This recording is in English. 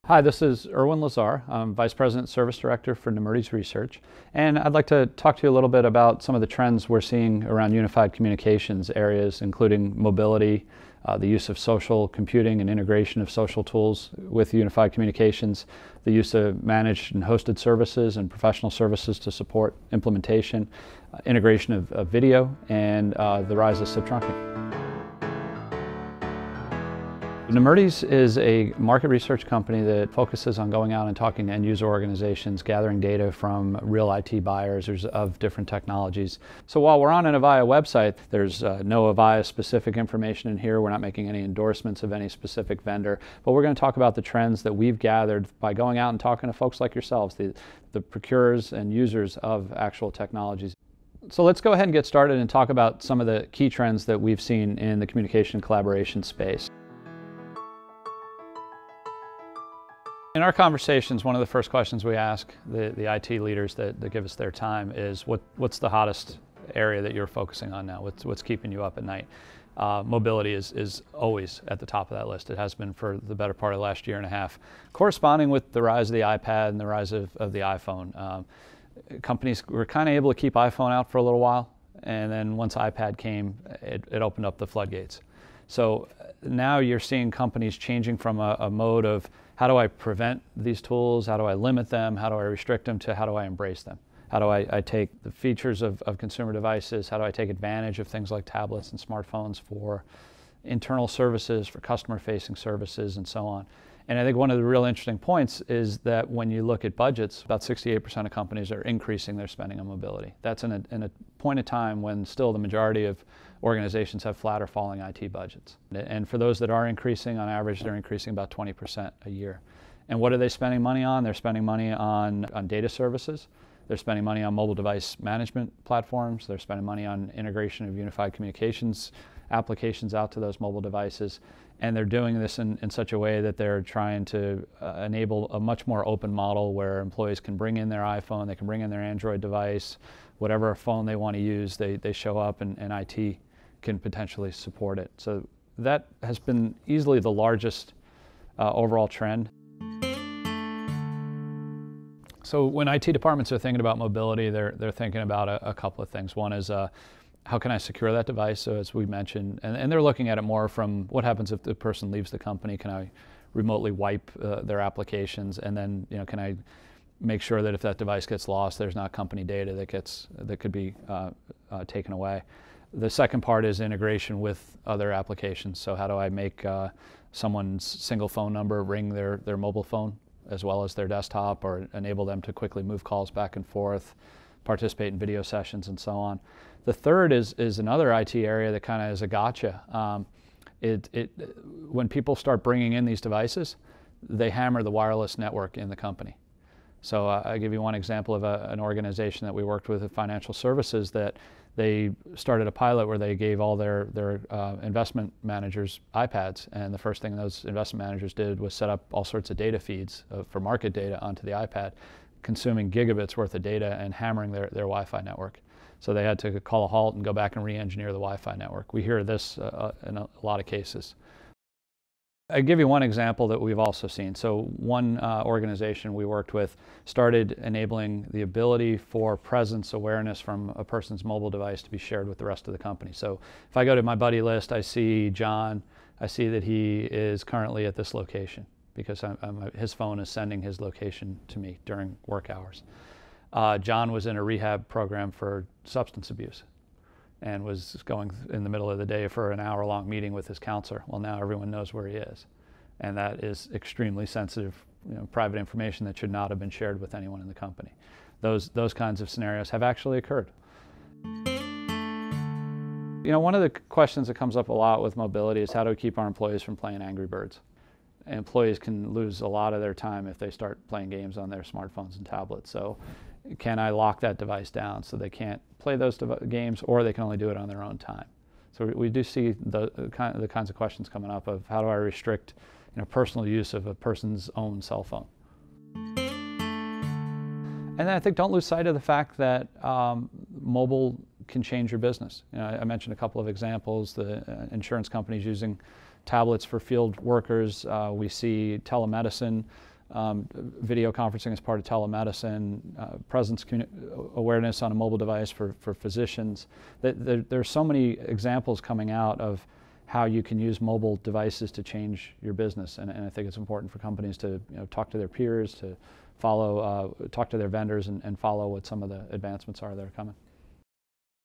Hi, this is Erwin Lazar. I'm Vice President Service Director for Nemertes Research, and I'd like to talk to you a little bit about some of the trends we're seeing around unified communications areas, including mobility, the use of social computing and integration of social tools with unified communications, the use of managed and hosted services and professional services to support implementation, integration of video, and the rise of SIP trunking. Nemertes is a market research company that focuses on going out and talking to end user organizations, gathering data from real IT buyers of different technologies. So while we're on an Avaya website, there's no Avaya specific information in here. We're not making any endorsements of any specific vendor, but we're going to talk about the trends that we've gathered by going out and talking to folks like yourselves, the procurers and users of actual technologies. So let's go ahead and get started and talk about some of the key trends that we've seen in the communication collaboration space. In our conversations, one of the first questions we ask the IT leaders that give us their time is, what's the hottest area that you're focusing on now? What's keeping you up at night? Mobility is always at the top of that list. It has been for the better part of the last year and a half. Corresponding with the rise of the iPad and the rise of the iPhone, companies were kind of able to keep iPhone out for a little while, and then once iPad came, it opened up the floodgates. So now you're seeing companies changing from a mode of, how do I prevent these tools? How do I limit them? How do I restrict them? To how do I embrace them? How do I take the features of consumer devices? How do I take advantage of things like tablets and smartphones for internal services, for customer-facing services, and so on? And I think one of the real interesting points is that when you look at budgets, about 68% of companies are increasing their spending on mobility. That's in a point of time when still the majority of organizations have flat or falling IT budgets. And for those that are increasing, on average, they're increasing about 20% a year. And what are they spending money on? They're spending money on data services. They're spending money on mobile device management platforms. They're spending money on integration of unified communications applications out to those mobile devices. And they're doing this in such a way that they're trying to enable a much more open model where employees can bring in their iPhone, they can bring in their Android device, whatever phone they want to use, they show up and IT can potentially support it. So that has been easily the largest overall trend. So when IT departments are thinking about mobility, they're thinking about a couple of things. One is, how can I secure that device? So as we mentioned, and they're looking at it more from, what happens if the person leaves the company? Can I remotely wipe their applications? And then, can I make sure that if that device gets lost, there's not company data that could be taken away? The second part is integration with other applications. So how do I make someone's single phone number ring their mobile phone as well as their desktop, or enable them to quickly move calls back and forth, participate in video sessions, and so on? The third is another IT area that kind of is a gotcha. When people start bringing in these devices, they hammer the wireless network in the company. So I'll give you one example of an organization that we worked with in financial services, that they started a pilot where they gave all their investment managers iPads, and the first thing those investment managers did was set up all sorts of data feeds for market data onto the iPad, consuming gigabits worth of data and hammering their Wi-Fi network. So they had to call a halt and go back and re-engineer the Wi-Fi network. We hear this in a lot of cases. I'll give you one example that we've also seen. So one organization we worked with started enabling the ability for presence awareness from a person's mobile device to be shared with the rest of the company. So if I go to my buddy list, I see John, I see that he is currently at this location because his phone is sending his location to me during work hours. John was in a rehab program for substance abuse and was going in the middle of the day for an hour-long meeting with his counselor. Well, now everyone knows where he is. And that is extremely sensitive, private information that should not have been shared with anyone in the company. Those kinds of scenarios have actually occurred. One of the questions that comes up a lot with mobility is, how do we keep our employees from playing Angry Birds? Employees can lose a lot of their time if they start playing games on their smartphones and tablets. So can I lock that device down so they can't play those games, or they can only do it on their own time? So we do see the kinds of questions coming up of, how do I restrict personal use of a person's own cell phone? And then I think don't lose sight of the fact that mobile can change your business. I mentioned a couple of examples, the insurance companies using tablets for field workers. We see telemedicine video conferencing as part of telemedicine, presence awareness on a mobile device for physicians. There's so many examples coming out of how you can use mobile devices to change your business, and I think it's important for companies to talk to their peers, to follow, talk to their vendors, and follow what some of the advancements are that are coming.